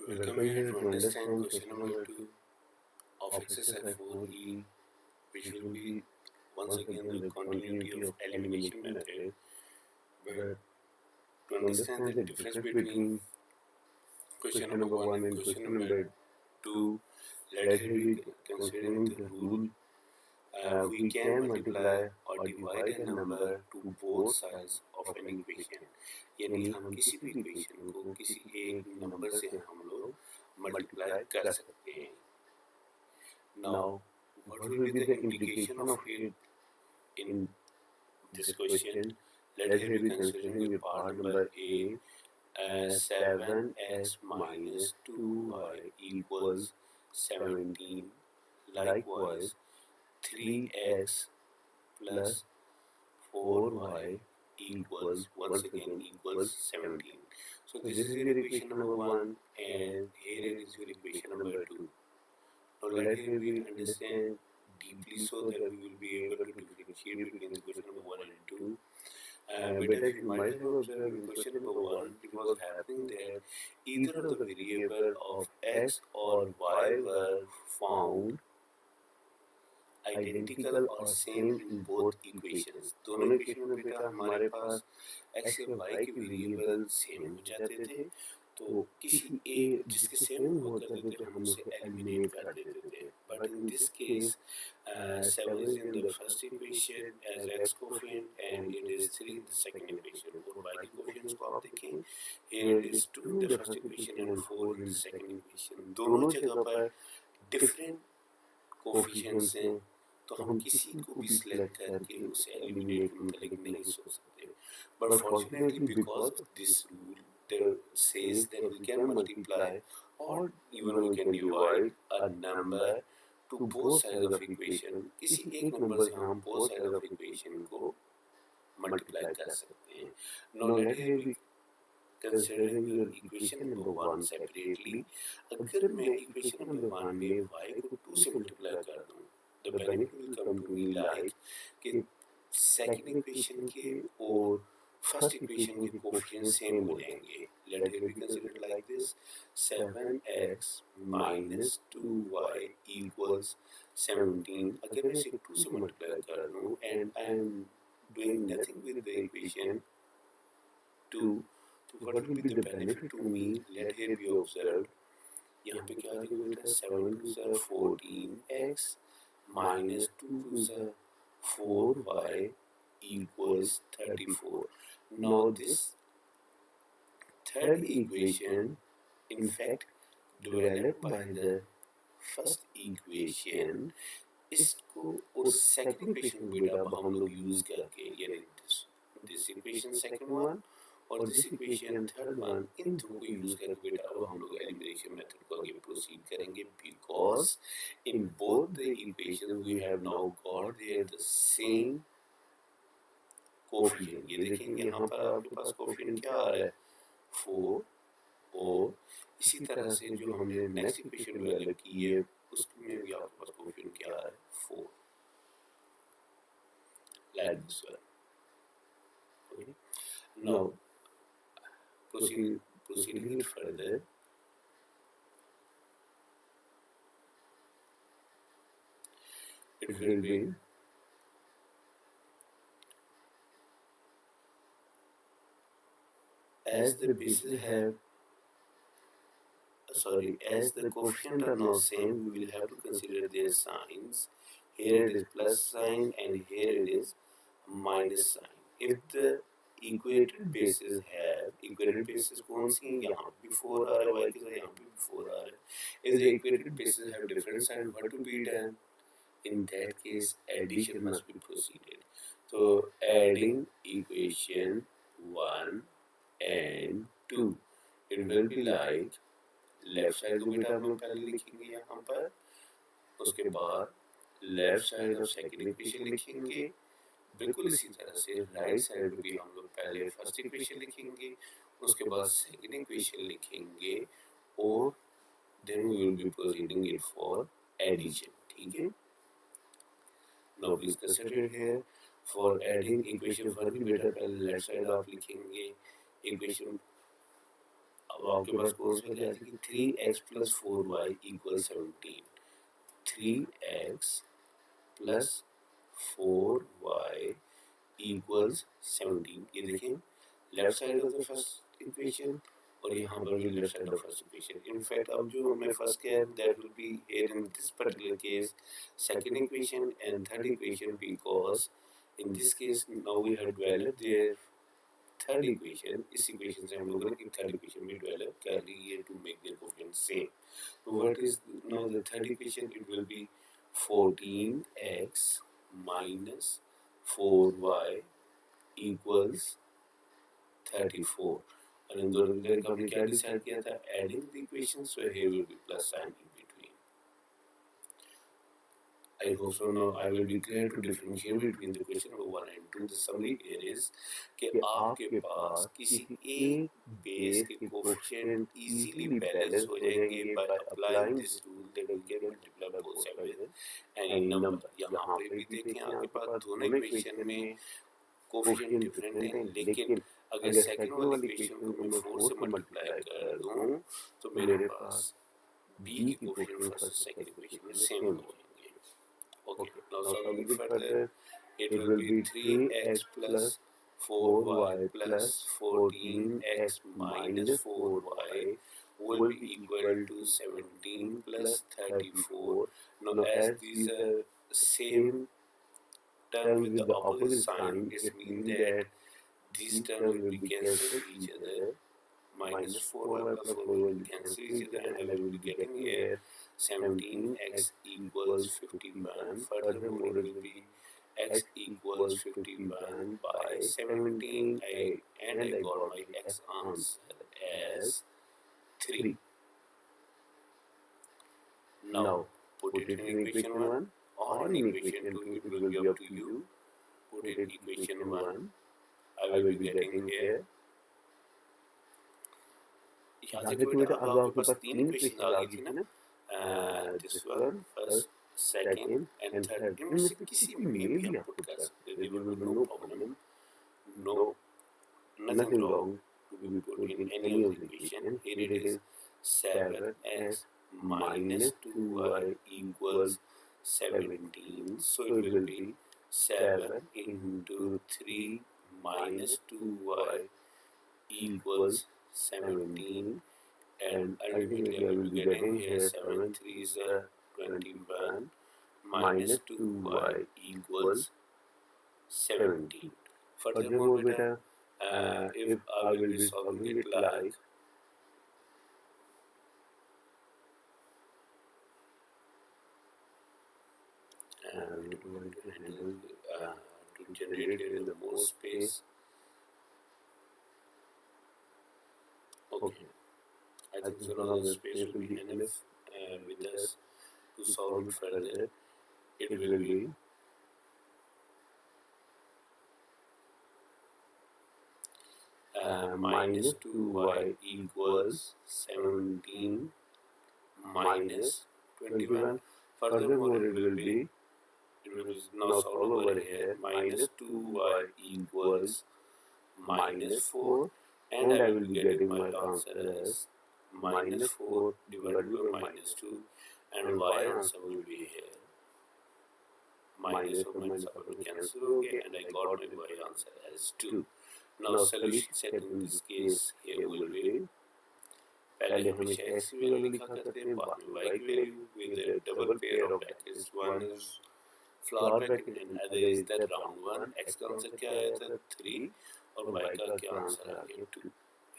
Welcome here to understand question number 2 of exercise 4E, which will be once again the continuity of elimination method. But to understand the difference between question number 1 and question number 2, let's here be considering the rule. We can multiply or divide a number to both sides of an equation. यानी हम किसी भी equation को किसी एक number से हम लोग मल्टीप्लाई कर सकते हैं. Now, what will be the implication of it in this question? Let's here be considering the part number A as 7x minus 2y equals 17. Likewise, 3x plus 4y equals once again equals 17. So this is your equation number 1 and here is your equation number 2. Now let here we understand deeply so that we will be able to differentiate between the question number 1 and 2. But as you might have observed in question number 1, it was happening that either of the variable of x or y were found identical or same in both equations. दोनों equation में बेटा हमारे पास x और y के variable same हो जाते थे, तो किसी एक जिसके सेम हुआ करते थे हम उसे एलिमिनेट कर देते थे. But in this case 7 is in the first equation as x coefficient and it is 3 in the second equation. और y के coefficients को आप देखें, here it is 2 in the first equation and 4 in the second equation. दोनों जगह पर different coefficients हैं, तो हम किसी को भी सिलेक्ट करके उसे एलिमिनेट मतलब नहीं सोच सकते. But fortunately because of this rule that says that we can multiply or even we can divide a number to both sides of equation. किसी एक नंबर से हम both sides of equation को multiply कर सकते हैं. Now let here we considering your equation number 1 separately. अगर मैं equation number 1 में y को 2 से multiply कर दूं, the benefit will come to me like कि second equation के और first equation के coefficients same हो जाएंगे. Let it be considered like this: 7x minus 2y equals 17. अगर मैं इसे 2 से multiply कर दूं and I am doing nothing with the equation 2, तो what will be the benefit to me? Let here be observed. यहाँ पे क्या आ जाएगा बेटा? 7 to the 14x minus 2 to the 4y equals 34. Now this third equation in fact developed by the first equation, इसको और second equation को बेटा अब हम लोग use करके यानी this equation second one और this equation third one, इन दो को यूज करके बेटा अब हम लोग एलिमिनेशन मेथड को आगे प्रोसीड करेंगे because in both the equations we have now got there the same coefficient. ये देखेंगे यहाँ पर आपके पास कोफिशिएंट क्या आ रहा है? 4. और इसी तरह से जो हमने नेक्स्ट इक्वेशन डेवलप की है उसमें भी आपके पास कोफिशिएंट क्या आ रहा है? 4. like this one. Okay. Now proceeding it further, it will be as the bases have as the coefficient are now same, we will have to consider their signs. Here it is plus sign and here it is minus sign. If the equated bases have equated bases कौन सी हैं? यहाँ before आ रहा है y के साथ यहाँ पे before आ रहा है. If the equated bases have different sign, what to be done? In that case, addition must be proceeded. So adding equation 1 and 2, it will be like left side को बेटा हम लोग पहले लिखेंगे यहाँ पर, उसके बाद left side of second equation लिखेंगे. बिल्कुल इसी तरह से राइट साइड भी हम लोग पहले फर्स्ट इक्वेशन लिखेंगे, उसके बाद सेकंड इक्वेशन लिखेंगे और then we will be proceeding it for addition. ठीक है. Now please consider here for adding equation 1 भी बेटा पहले लेफ्ट साइड आप लिखेंगे इक्वेशन. अब आपके पास कौन सा जाएगा कि 3x plus 4y equal 17, 3x plus 4y equals 17। ये देखें left side of the first equation और यहाँ पर भी left side of first equation. In fact अब जो हमने फर्स्ट किया है that will be here in this particular case second equation and third equation, because in this case now we have developed there third equation. इस equation से हम लोगों ने थर्ड इक्वेशन भी डेवलप कर ली है to make their coefficient same. तो what is now the third equation? It will be 14x minus 4y equals 34। और इन दोनों को करके हमने क्या डिसाइड किया था? Adding the equation, so here will be plus sign in between. I hope so now I will be clear to differentiate between the question number 1 and 2. The summary here is कि आपके पास किसी एक base के coefficient easily balance हो जाएंगे by applying this rule that we can multiply both sides with any number। यहाँ पे भी देखें आपके पास दोनों इक्वेशन में कोएफिशिएंट डिफरेंट हैं, लेकिन अगर सेकंड वाली इक्वेशन को मैं 4 से मल्टीप्लाई कर दूं तो मेरे पास b की कोएफिशिएंट फर्स्ट और सेकंड इक्वेशन में सेम हो जाएंगे। Okay, now solving further, it will be 3x plus 4y plus 14x minus 4y will be equal to 17 plus 34. Now as these are same term with the opposite sign, it means that these terms will be cancelled each other. Minus 4y plus 4y will cancel each other, and I will be getting here 17x equals 51. Furthermore, it will be x equals 51 by 17, and I got my x answer as 3. Now put it in equation 1 or in equation 2, it will be up to you. Put it in equation 1, I will be getting here, याद रखो बेटा अब आपके पास तीन equation आ गई थी ना, this one first second and third. इनमें से किसी में भी आप पुट कर सकते हो, there will be no problem, no nothing wrong to be put in any of the equation. Here it is 7x minus 2y equals 17, so it will be 7 into 3 minus 2y equals 17, and ultimately I will be getting here 7 3s are 21 minus 2y equals 17. Furthermore, beta, if I will be solving it like to generate it in the more space. Okay, I think so now the space will be enough with us to solve it further. It will be minus 2y equals 17 minus 21. Furthermore, it will be now solve over here. Minus 2y equals minus 4, and I will be getting my answer as minus 4 divided by minus 2, and y answer will be here. Minus or minus will cancel okay, and I got my y answer as 2. Now solution set in this case here will be, पहले हमेशा x की value लिखा करते हैं, बाद में y की value with a double pair of brackets. One is flower bracket and other is that round one. x का आंसर क्या आया था 3 और y का क्या आंसर आ गया 2.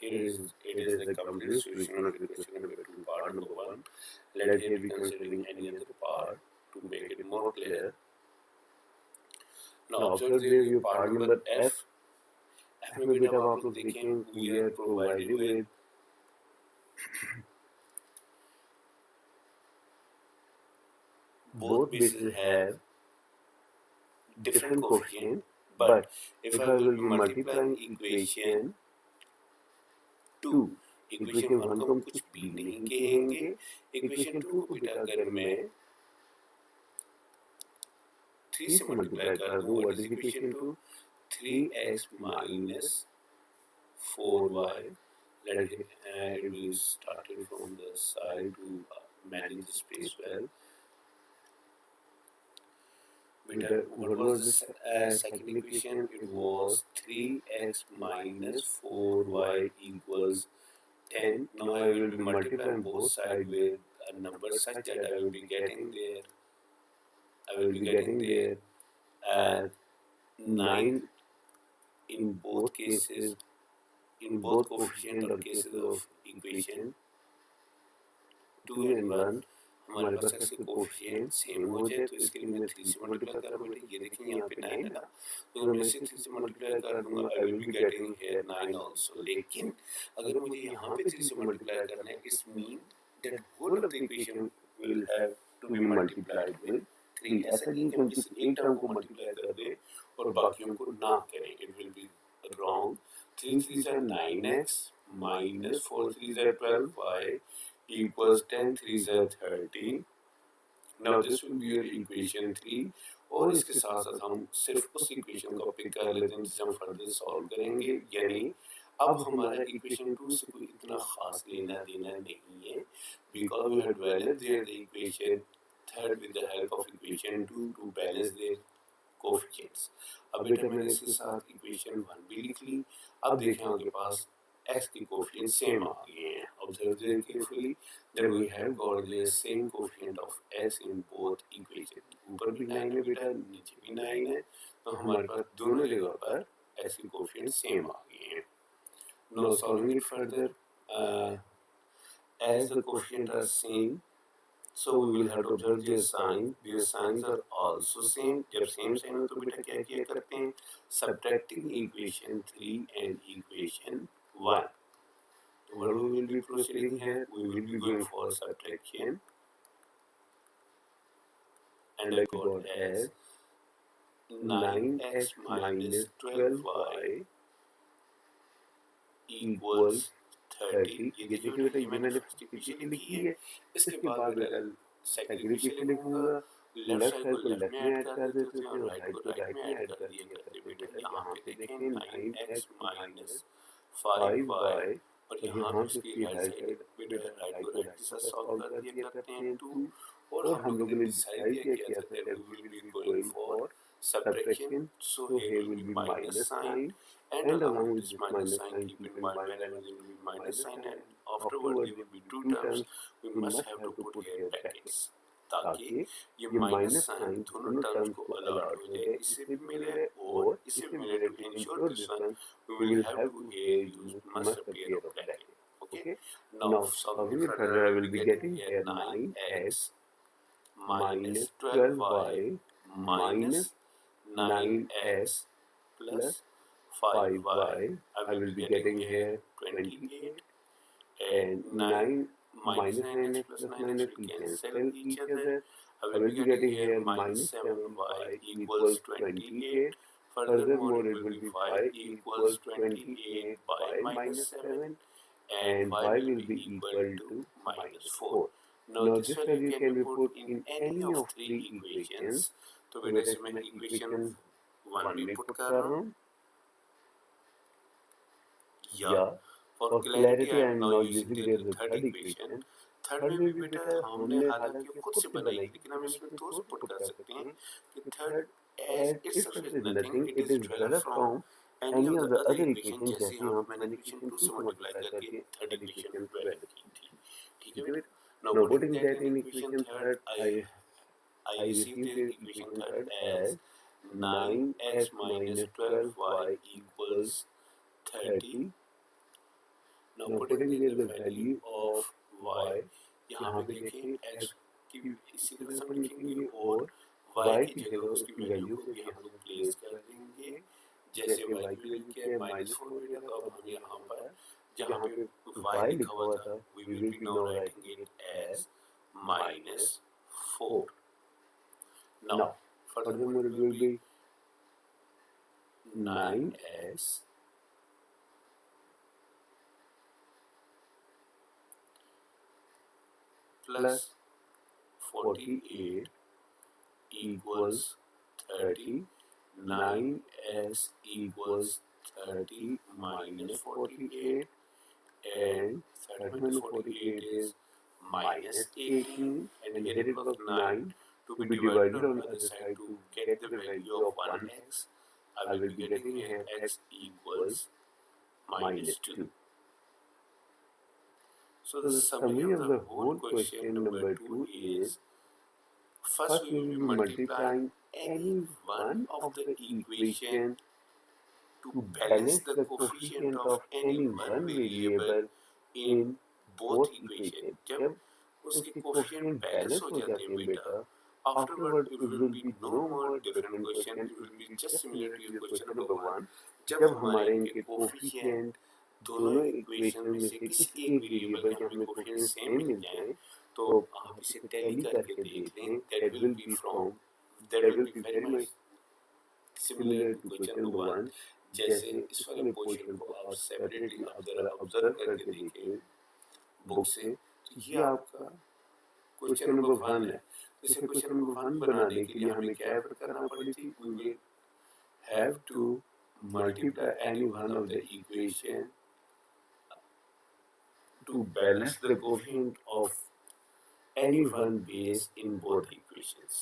Here is it is the complete solution of the question number 2 part number 1. Let here be considering any other part to make it more clear. Now observe there your part number f. f में बेटा आप लोग देखें we are provided with both bases have different coefficient, but if I will be multiplying equation 2, equation 1 को हम कुछ भी नहीं कहेंगे, equation 2 को बेटा अगर मैं 3 से मल्टीप्लाई कर दूं, what is equation 2? 3x minus 4y it will started from the side to manage the space well. Beta, what was the second equation? It was 3x minus 4y equals 10. Now I will be multiplying both sides with a number such that I will be getting there 9 in both cases, in both coefficient और cases of equation 2 and 1 हमारे पास x के coefficient same हो जाए तो इसके लिए मैं 3 से मल्टीप्लाई कर बेटे ये देखिए यहाँ पे 9 है ना तो अगर मैं इसे 3 से मल्टीप्लाई कर दूंगा I will be getting here 9 also लेकिन अगर मुझे यहाँ पे 3 से मल्टीप्लाई करना है it's mean that whole of the equation will have to be multiplied with 3 ऐसा नहीं कि हम किसी एक टर्म को मल्टीप्लाई कर दे और बाकियों को ना करें it will B wrong 3 3s are 9x minus 4 3s are 12y equals 10 3s are 30. Now this will be your equation 3 और इसके साथ साथ हम सिर्फ उस इक्वेशन को पिक कर लेते हैं जिसे हम फर्दर सॉल्व करेंगे यानी अब हमारा इक्वेशन 2 से कोई इतना खास लेना देना नहीं है because we had balanced there the equation third with the help of equation 2 to balance their coefficients अब बेटा मैंने इसके साथ इक्वेशन 1 भी लिख ली अब देखें आपके पास x की कोफिशिएंट सेम आ गए हैं observe there carefully that we have got the same coefficient of x in both equation ऊपर भी 9 है बेटा नीचे भी 9 है तो हमारे पास दोनों जगह पर x की कोफिशिएंट सेम आ गए हैं now solving it further as the coefficient are same so we will have to observe their sign their signs are also same जब same sign हो तो बेटा क्या किया करते हैं subtracting equation 3 and equation 1 so what we will be proceeding here we will be going for subtraction and I got as 9x minus 12y equals 30 ये देखिए बेटा ये मैंने फर्स्ट इक्वेशन लिखी है इसके बाद बेटा सेकंड इक्वेशन लिखूंगा लेफ्ट साइड को लेफ्ट में ऐड कर देते थे और राइट को राइट में ऐड कर दिया करते बेटा यहाँ पे देखें 9x minus 5y और यहाँ पे इसकी राइट साइड बेटा राइट को राइट के साथ सॉल्व कर दिया करते हैं 2 और हम लोगों ने डिसाइड किया था that we will be going for subtraction so here will be minus sign and along with this minus sign keep in mind whenever there will be minus sign and afterward there will be two terms we must have to put here brackets ताकि ये minus sign दोनों terms को allot हो जाए इससे भी मिले और इससे भी मिले to ensure this one we will have to here use must appear of bracket okay now solving it further I will be getting here 9x minus 12y minus 9x plus 5y. I will be getting here 28 and 9 minus 9x plus 9x will cancel each other. I will be getting here minus 7y equals 28. Furthermore, it will be y equals 28 by minus 7 and y will be equal to minus 4. Now this value can be put in any of three equations. तो बेटा इसमें equation 1 भी put कर रहा हूँ या for clarity I am now using the third equation third में भी बेटा हमने हालांकि खुद से बनाई लेकिन हम इसमें दो से पुट कर सकते हैं कि third as itself is nothing it is derived from any of the other equation जैसे यहाँ पे मैंने इक्वेशन 2 से मल्टीप्लाई करके थर्ड इक्वेशन डेराइव की थी ठीक है बेटा now putting that in equation third I received the equation third as 9x minus 12y equals 30. Now putting there the value of y, यहाँ पे देखें x की इसी तरह से हम लिखेंगे और y की जगह उसकी वैल्यू को भी हम लोग प्लेस कर देंगे जैसे y की वैल्यू क्या है -4 बेटा तो अब हम यहाँ पर जहाँ पे y लिखा हुआ था we will be now writing it as -4. Now, furthermore, it will be 9x plus 48 equals 30. 9x equals 30 minus 48 and 30 minus 48 is minus 18, and here it was 9 to be divided on the other side to get the value of 1x. I will be getting here x equals minus 2. So the summary of the whole question number 2 is, first we will be multiplying any one of the equation to balance the coefficient of any one variable in both equation. जब उसके coefficient balance हो जाते हैं बेटा, afterward it will be no more different question, it will be just similar to your question number 1. जब हमारे इनके coefficient दोनों इक्वेशन में से किसी एक वेरिएबल के हमें कोफिशिएंट सेम मिल जाए, तो आप इसे टैली करके देख लें. that will be very much similar to question number 1. जैसे इस वाले पोर्शन को आप सेपरेटली आप जरा ऑब्जर्व करके देखें बुक से, तो ये आपका क्वेश्चन नंबर 1 है. जैसे क्वेश्चन नंबर 1 बनाने के लिए हमें क्या एफर्ट करना पड़ी थी? We will have to multiply any one of the equation to balance the coefficient of any one base in both equations.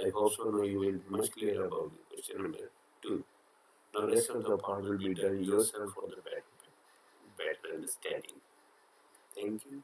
I hope so now you will be much clear about the question number 2. Now rest of the part will be done yourself for the better understanding. Thank you.